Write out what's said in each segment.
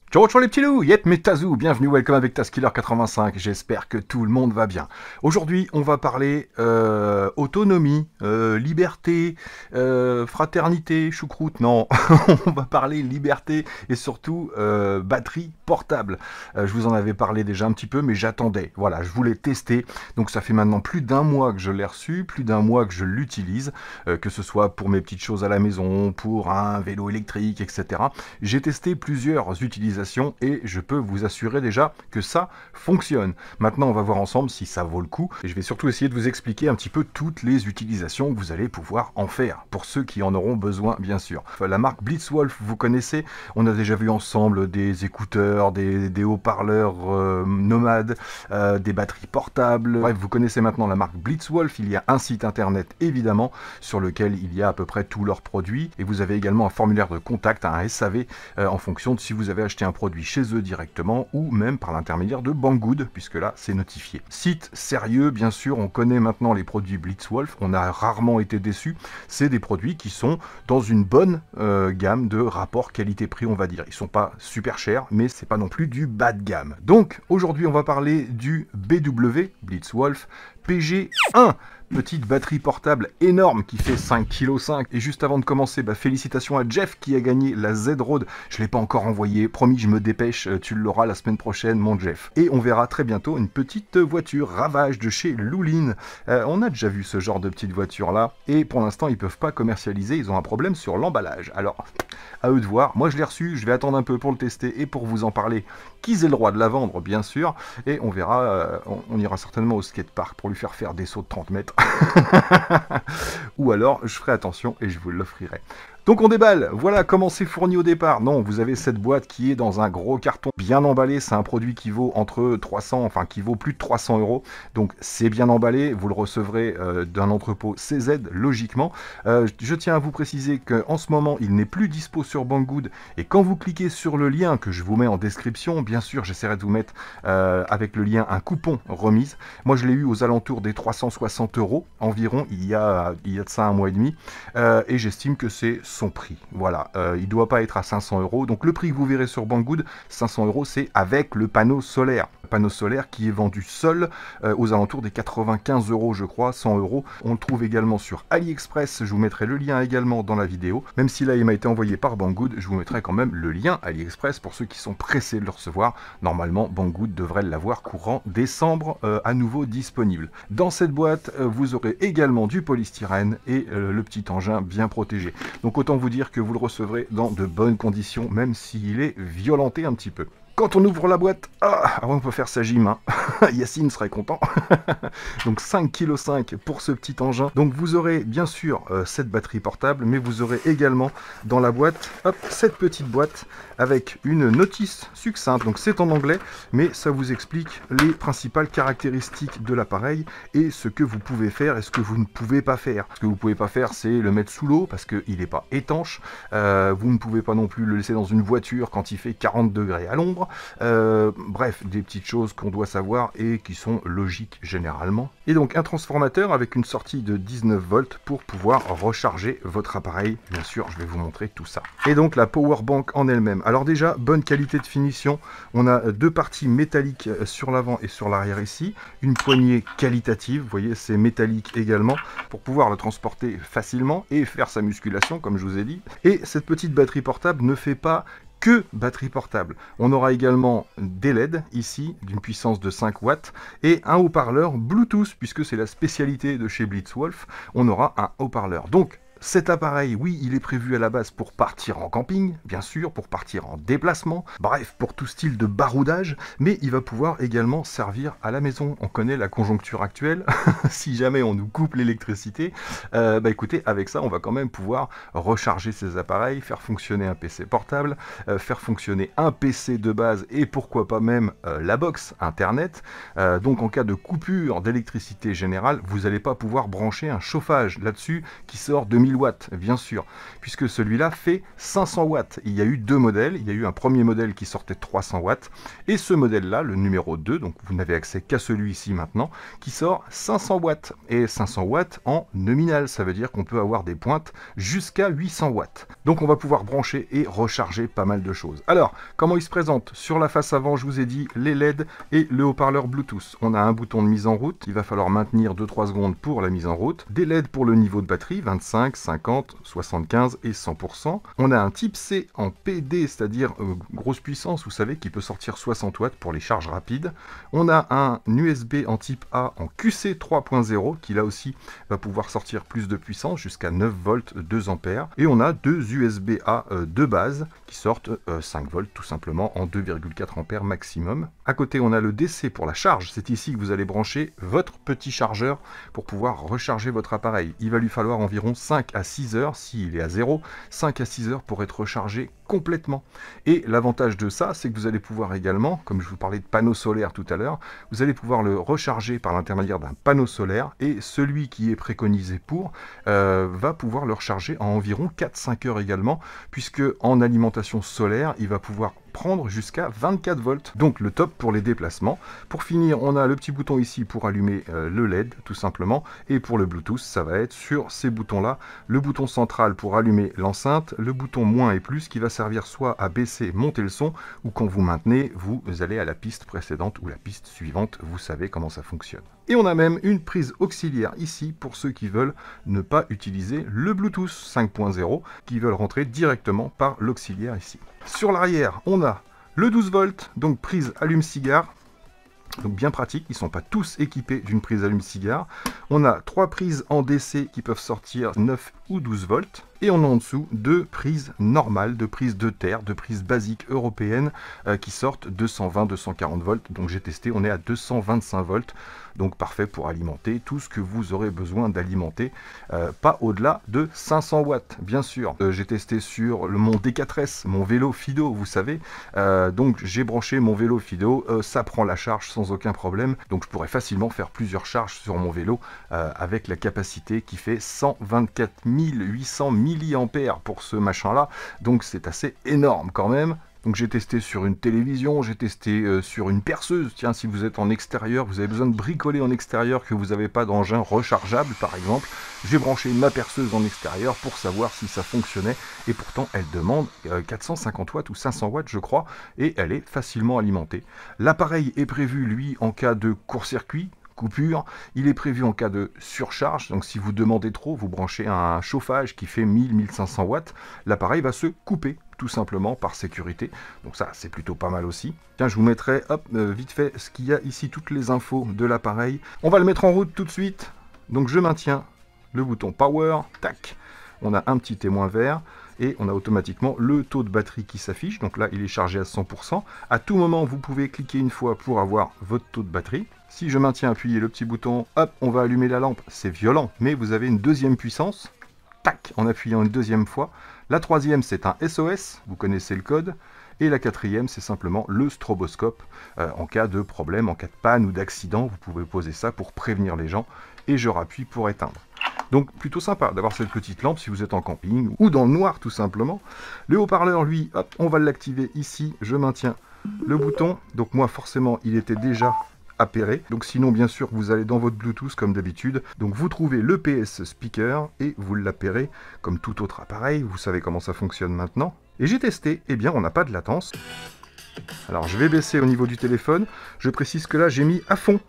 Ciao, ciao les petits loups, Yet Metazoo, bienvenue, welcome avec Taskiller85, j'espère que tout le monde va bien. Aujourd'hui, on va parler autonomie, liberté, fraternité, choucroute, non, on va parler liberté et surtout batterie portable. Je vous en avais parlé déjà un petit peu, mais j'attendais, voilà, je voulais tester, donc ça fait maintenant plus d'un mois que je l'ai reçu, plus d'un mois que je l'utilise, que ce soit pour mes petites choses à la maison, pour un vélo électrique, etc. J'ai testé plusieurs utilisations et je peux vous assurer déjà que ça fonctionne. Maintenant, on va voir ensemble si ça vaut le coup et je vais surtout essayer de vous expliquer un petit peu toutes les utilisations que vous allez pouvoir en faire, pour ceux qui en auront besoin, bien sûr. La marque Blitzwolf, vous connaissez, on a déjà vu ensemble des écouteurs, des haut-parleurs nomades, des batteries portables. Bref, vous connaissez maintenant la marque Blitzwolf. Il y a un site internet, évidemment, sur lequel il y a à peu près tous leurs produits et vous avez également un formulaire de contact, un SAV, en fonction de si vous avez acheté un produit chez eux directement ou même par l'intermédiaire de Banggood, puisque là c'est notifié. Site sérieux, bien sûr, on connaît maintenant les produits Blitzwolf, on a rarement été déçus. C'est des produits qui sont dans une bonne gamme de rapport qualité-prix, on va dire. Ils sont pas super chers, mais c'est pas non plus du bas de gamme. Donc aujourd'hui on va parler du BW Blitzwolf PG1. Petite batterie portable énorme qui fait 5,5 kg. Et juste avant de commencer, félicitations à Jeff qui a gagné la Z-Road. Je ne l'ai pas encore envoyé, promis, je me dépêche, tu l'auras la semaine prochaine, mon Jeff. Et on verra très bientôt une petite voiture Ravage de chez Louline. On a déjà vu ce genre de petite voiture là, et pour l'instant ils ne peuvent pas commercialiser, ils ont un problème sur l'emballage. Alors, à eux de voir. Moi je l'ai reçu, je vais attendre un peu pour le tester et pour vous en parler, qu'ils aient le droit de la vendre, bien sûr. Et on verra, on ira certainement au skatepark pour lui faire des sauts de 30 mètres. Ou alors je ferai attention et je vous l'offrirai. Donc on déballe, voilà comment c'est fourni au départ. Non, vous avez cette boîte qui est dans un gros carton bien emballé. C'est un produit qui vaut entre 300, enfin qui vaut plus de 300 euros. Donc c'est bien emballé, vous le recevrez d'un entrepôt CZ, logiquement. Je tiens à vous préciser qu'en ce moment, il n'est plus dispo sur Banggood. Et quand vous cliquez sur le lien que je vous mets en description, bien sûr, j'essaierai de vous mettre avec le lien un coupon remise. Moi, je l'ai eu aux alentours des 360 euros environ, il y a de ça un mois et demi. Et j'estime que c'est son prix. Voilà, il ne doit pas être à 500 euros. Donc le prix que vous verrez sur Banggood, 500 euros, c'est avec le panneau solaire. Panneau solaire qui est vendu seul aux alentours des 95 euros, je crois, 100 euros. On le trouve également sur AliExpress. Je vous mettrai le lien également dans la vidéo. Même si là, il m'a été envoyé par Banggood, je vous mettrai quand même le lien AliExpress pour ceux qui sont pressés de le recevoir. Normalement, Banggood devrait l'avoir courant décembre à nouveau disponible. Dans cette boîte, vous aurez également du polystyrène et le petit engin bien protégé. Donc autant vous dire que vous le recevrez dans de bonnes conditions, même s'il est violenté un petit peu. Quand on ouvre la boîte, on peut faire sa gym, hein. Yacine serait content. Donc 5,5 kg pour ce petit engin. Donc vous aurez bien sûr cette batterie portable, mais vous aurez également dans la boîte, hop, cette petite boîte avec une notice succincte. Donc c'est en anglais, mais ça vous explique les principales caractéristiques de l'appareil et ce que vous pouvez faire et ce que vous ne pouvez pas faire. Ce que vous ne pouvez pas faire, c'est le mettre sous l'eau parce qu'il n'est pas étanche. Vous ne pouvez pas non plus le laisser dans une voiture quand il fait 40 degrés à l'ombre. Bref, des petites choses qu'on doit savoir et qui sont logiques généralement. Et donc un transformateur avec une sortie de 19 volts pour pouvoir recharger votre appareil. Bien sûr, je vais vous montrer tout ça. Et donc la power bank en elle-même. Alors déjà, bonne qualité de finition. On a deux parties métalliques sur l'avant et sur l'arrière ici. Une poignée qualitative, vous voyez, c'est métallique également, pour pouvoir le transporter facilement et faire sa musculation, comme je vous ai dit. Et cette petite batterie portable ne fait pas que batterie portable. On aura également des LED ici d'une puissance de 5 watts et un haut-parleur Bluetooth puisque c'est la spécialité de chez Blitzwolf. On aura un haut-parleur. Donc cet appareil, oui, il est prévu à la base pour partir en camping, bien sûr, pour partir en déplacement, bref, pour tout style de baroudage, mais il va pouvoir également servir à la maison. On connaît la conjoncture actuelle, si jamais on nous coupe l'électricité, écoutez, avec ça, on va quand même pouvoir recharger ces appareils, faire fonctionner un PC portable, faire fonctionner un PC de base et pourquoi pas même la box Internet. Donc en cas de coupure d'électricité générale, vous n'allez pas pouvoir brancher un chauffage là-dessus qui sort de 1000 watts, bien sûr, puisque celui-là fait 500 watts. Il y a eu deux modèles, il y a eu un premier modèle qui sortait 300 watts, et ce modèle-là, le numéro 2, donc vous n'avez accès qu'à celui-ci maintenant, qui sort 500 watts. Et 500 watts en nominal, ça veut dire qu'on peut avoir des pointes jusqu'à 800 watts. Donc on va pouvoir brancher et recharger pas mal de choses. Alors, comment il se présente? Sur la face avant, je vous ai dit les LED et le haut-parleur Bluetooth. On a un bouton de mise en route, il va falloir maintenir 2-3 secondes pour la mise en route. Des LED pour le niveau de batterie, 25, 50, 75 et 100%. On a un type C en PD, c'est-à-dire grosse puissance, vous savez, qui peut sortir 60 watts pour les charges rapides. On a un USB en type A en QC 3.0, qui là aussi va pouvoir sortir plus de puissance, jusqu'à 9 volts, 2 ampères. Et on a deux USB-A de base, qui sortent 5 volts tout simplement en 2,4 ampères maximum. À côté, on a le DC pour la charge. C'est ici que vous allez brancher votre petit chargeur pour pouvoir recharger votre appareil. Il va lui falloir environ 5 à 6 heures, s'il est à 0, 5 à 6 heures pour être rechargé complètement. Et l'avantage de ça, c'est que vous allez pouvoir également, comme je vous parlais de panneau solaire tout à l'heure, vous allez pouvoir le recharger par l'intermédiaire d'un panneau solaire, et celui qui est préconisé pour va pouvoir le recharger en environ 4-5 heures également, puisque en alimentation solaire, il va pouvoir prendre jusqu'à 24 volts, donc le top pour les déplacements. Pour finir, on a le petit bouton ici pour allumer le LED, tout simplement, et pour le Bluetooth, ça va être sur ces boutons-là, le bouton central pour allumer l'enceinte, le bouton moins et plus qui va servir soit à baisser, monter le son, ou quand vous maintenez, vous allez à la piste précédente ou la piste suivante, vous savez comment ça fonctionne. Et on a même une prise auxiliaire ici pour ceux qui veulent ne pas utiliser le Bluetooth 5.0, qui veulent rentrer directement par l'auxiliaire ici. Sur l'arrière, on a le 12 volts, donc prise allume-cigare. Donc bien pratique, ils ne sont pas tous équipés d'une prise allume-cigare. On a 3 prises en DC qui peuvent sortir 9 ou 12 volts. Et on a en dessous 2 prises normales, 2 prises de terre, 2 prises basiques européennes qui sortent 220-240 volts. Donc j'ai testé, on est à 225 volts. Donc parfait pour alimenter tout ce que vous aurez besoin d'alimenter. Pas au-delà de 500 watts, bien sûr. J'ai testé sur mon D4S, mon vélo Fido, vous savez. Donc j'ai branché mon vélo Fido, ça prend la charge sans aucun problème. Donc je pourrais facilement faire plusieurs charges sur mon vélo avec la capacité qui fait 124 800 milliampères pour ce machin-là. Donc c'est assez énorme quand même. Donc j'ai testé sur une télévision, j'ai testé sur une perceuse. Tiens, si vous êtes en extérieur, vous avez besoin de bricoler en extérieur, que vous n'avez pas d'engin rechargeable par exemple, j'ai branché ma perceuse en extérieur pour savoir si ça fonctionnait. Et pourtant, elle demande 450 watts ou 500 watts, je crois, et elle est facilement alimentée. L'appareil est prévu, lui, en cas de court-circuit, coupure, il est prévu en cas de surcharge, donc si vous demandez trop, vous branchez un chauffage qui fait 1000-1500 watts, l'appareil va se couper tout simplement par sécurité, donc ça c'est plutôt pas mal aussi. Tiens, je vous mettrai vite fait ce qu'il y a ici, toutes les infos de l'appareil. On va le mettre en route tout de suite, donc je maintiens le bouton power, tac, on a un petit témoin vert, et on a automatiquement le taux de batterie qui s'affiche, donc là il est chargé à 100%. À tout moment vous pouvez cliquer une fois pour avoir votre taux de batterie. Si je maintiens appuyé le petit bouton, hop, on va allumer la lampe, c'est violent, mais vous avez une deuxième puissance, tac, en appuyant une deuxième fois. La troisième c'est un SOS, vous connaissez le code, et la quatrième c'est simplement le stroboscope. En cas de problème, en cas de panne ou d'accident, vous pouvez poser ça pour prévenir les gens, et je rappuie pour éteindre. Donc plutôt sympa d'avoir cette petite lampe si vous êtes en camping ou dans le noir tout simplement. Le haut-parleur lui, hop, on va l'activer ici, je maintiens le bouton. Donc moi forcément il était déjà appairé. Donc sinon bien sûr vous allez dans votre Bluetooth comme d'habitude. Donc vous trouvez le PS speaker et vous l'appairez comme tout autre appareil. Vous savez comment ça fonctionne maintenant. Et j'ai testé, eh bien on n'a pas de latence. Alors je vais baisser au niveau du téléphone. Je précise que là j'ai mis à fond.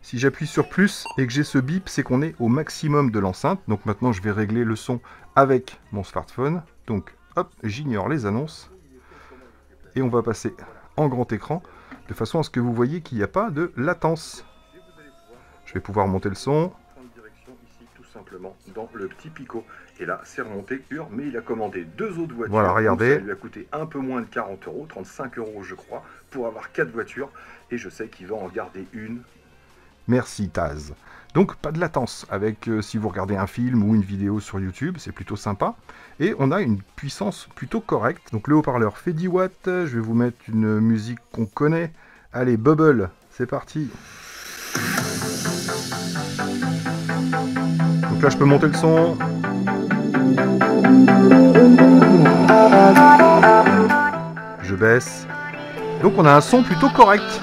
Si j'appuie sur plus et que j'ai ce bip, c'est qu'on est au maximum de l'enceinte. Donc maintenant, je vais régler le son avec mon smartphone. Donc, hop, j'ignore les annonces. Et on va passer en grand écran, de façon à ce que vous voyez qu'il n'y a pas de latence. Je vais pouvoir monter le son. Direction ici, tout simplement, dans le petit Pico. Et là, c'est remonté pur, mais il a commandé 2 autres voitures. Voilà, regardez. Ça lui a coûté un peu moins de 40 €, 35 € je crois, pour avoir 4 voitures. Et je sais qu'il va en garder une. Merci Taz. Donc pas de latence avec si vous regardez un film ou une vidéo sur YouTube, c'est plutôt sympa. Et on a une puissance plutôt correcte. Donc le haut-parleur fait 10 watts. Je vais vous mettre une musique qu'on connaît. Allez, Bubble, c'est parti. Donc là je peux monter le son. Je baisse. Donc on a un son plutôt correct.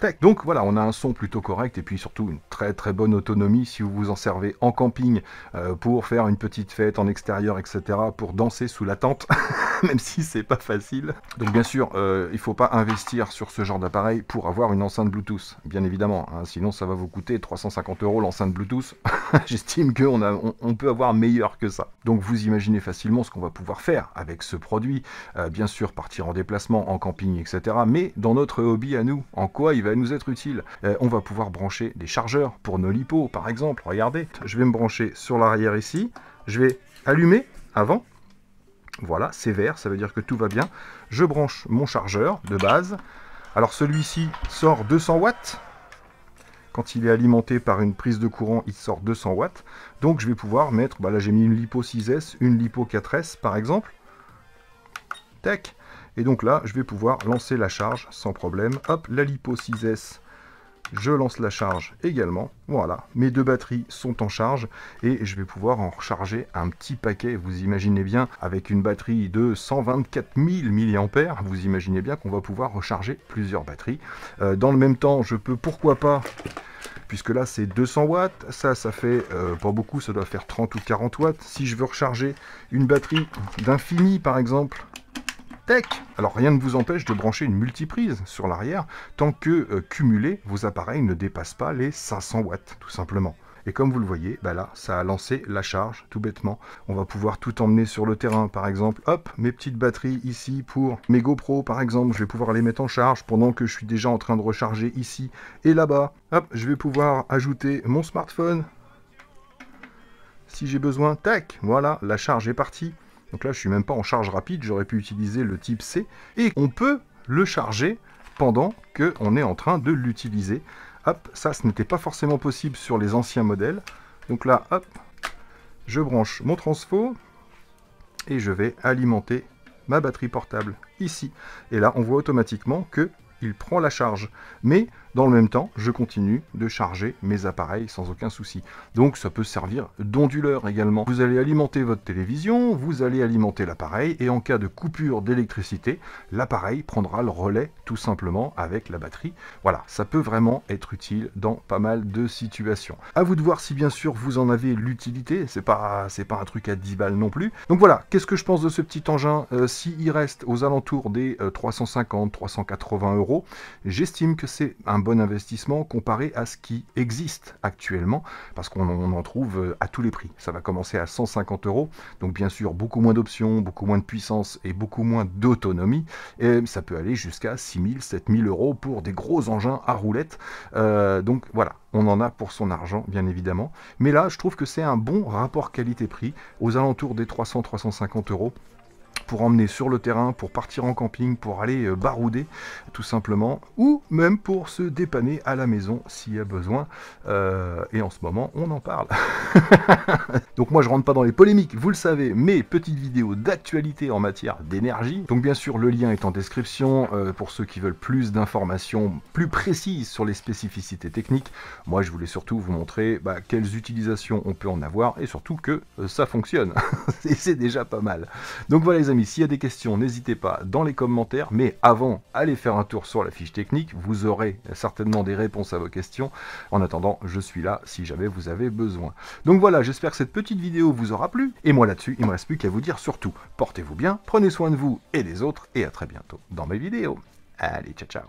Tac. Donc voilà, on a un son plutôt correct et puis surtout une très bonne autonomie si vous vous en servez en camping pour faire une petite fête en extérieur, etc. pour danser sous la tente, même si c'est pas facile. Donc bien sûr, il faut pas investir sur ce genre d'appareil pour avoir une enceinte Bluetooth, bien évidemment, hein, sinon ça va vous coûter 350 € l'enceinte Bluetooth. J'estime qu'on peut avoir meilleur que ça. Donc vous imaginez facilement ce qu'on va pouvoir faire avec ce produit, bien sûr partir en déplacement, en camping, etc. Mais dans notre hobby à nous, en quoi il va nous être utile? On va pouvoir brancher des chargeurs pour nos lipos, par exemple. Regardez, je vais me brancher sur l'arrière ici, je vais allumer avant. Voilà, c'est vert, ça veut dire que tout va bien. Je branche mon chargeur de base. Alors celui-ci sort 200 watts. Quand il est alimenté par une prise de courant, il sort 200 watts. Donc je vais pouvoir mettre, là j'ai mis une lipo 6S, une lipo 4S par exemple. Tac. Et donc là, je vais pouvoir lancer la charge sans problème. Hop, la lipo 6S, je lance la charge également. Voilà, mes deux batteries sont en charge et je vais pouvoir en recharger un petit paquet. Vous imaginez bien, avec une batterie de 124 000 mAh, vous imaginez bien qu'on va pouvoir recharger plusieurs batteries. Dans le même temps, je peux, pourquoi pas, puisque là c'est 200 watts, ça fait pas beaucoup, ça doit faire 30 ou 40 watts. Si je veux recharger une batterie d'Infini par exemple, tac. Alors rien ne vous empêche de brancher une multiprise sur l'arrière, tant que cumulé, vos appareils ne dépassent pas les 500 watts, tout simplement. Et comme vous le voyez, là, ça a lancé la charge, tout bêtement. On va pouvoir tout emmener sur le terrain, par exemple. Hop, mes petites batteries ici pour mes GoPro, par exemple. Je vais pouvoir les mettre en charge pendant que je suis déjà en train de recharger ici et là-bas. Hop, je vais pouvoir ajouter mon smartphone. Si j'ai besoin, tac, voilà, la charge est partie. Donc là, je suis même pas en charge rapide, j'aurais pu utiliser le type C. Et on peut le charger pendant qu'on est en train de l'utiliser. Hop, ça, ce n'était pas forcément possible sur les anciens modèles. Donc là, hop, je branche mon transfo et je vais alimenter ma batterie portable ici. Et là, on voit automatiquement que il prend la charge. Mais dans le même temps, je continue de charger mes appareils sans aucun souci. Donc ça peut servir d'onduleur également. Vous allez alimenter votre télévision, vous allez alimenter l'appareil, et en cas de coupure d'électricité, l'appareil prendra le relais tout simplement avec la batterie. Voilà, ça peut vraiment être utile dans pas mal de situations. À vous de voir si bien sûr vous en avez l'utilité, c'est pas un truc à 10 balles non plus. Donc voilà, qu'est-ce que je pense de ce petit engin? S'il reste aux alentours des 350-380 €, j'estime que c'est un bon investissement comparé à ce qui existe actuellement, parce qu'on en trouve à tous les prix. Ça va commencer à 150 €, donc bien sûr beaucoup moins d'options, beaucoup moins de puissance et beaucoup moins d'autonomie, et ça peut aller jusqu'à 6 000, 7 000 € pour des gros engins à roulettes. Donc voilà, on en a pour son argent, bien évidemment. Mais là, je trouve que c'est un bon rapport qualité-prix, aux alentours des 300-350 € pour emmener sur le terrain, pour partir en camping, pour aller barouder, tout simplement, ou même pour se dépanner à la maison s'il y a besoin. Et en ce moment, on en parle. Donc moi, je rentre pas dans les polémiques, vous le savez, mais petite vidéo d'actualité en matière d'énergie. Donc bien sûr, le lien est en description pour ceux qui veulent plus d'informations plus précises sur les spécificités techniques. Moi, je voulais surtout vous montrer quelles utilisations on peut en avoir et surtout que ça fonctionne. Et c'est déjà pas mal. Donc voilà les amis, s'il y a des questions, n'hésitez pas dans les commentaires, mais avant, allez faire un tour sur la fiche technique, vous aurez certainement des réponses à vos questions. En attendant, je suis là si jamais vous avez besoin. Donc voilà, j'espère que cette petite vidéo vous aura plu, et moi là-dessus, il ne me reste plus qu'à vous dire surtout, portez-vous bien, prenez soin de vous et des autres, et à très bientôt dans mes vidéos. Allez, ciao ciao.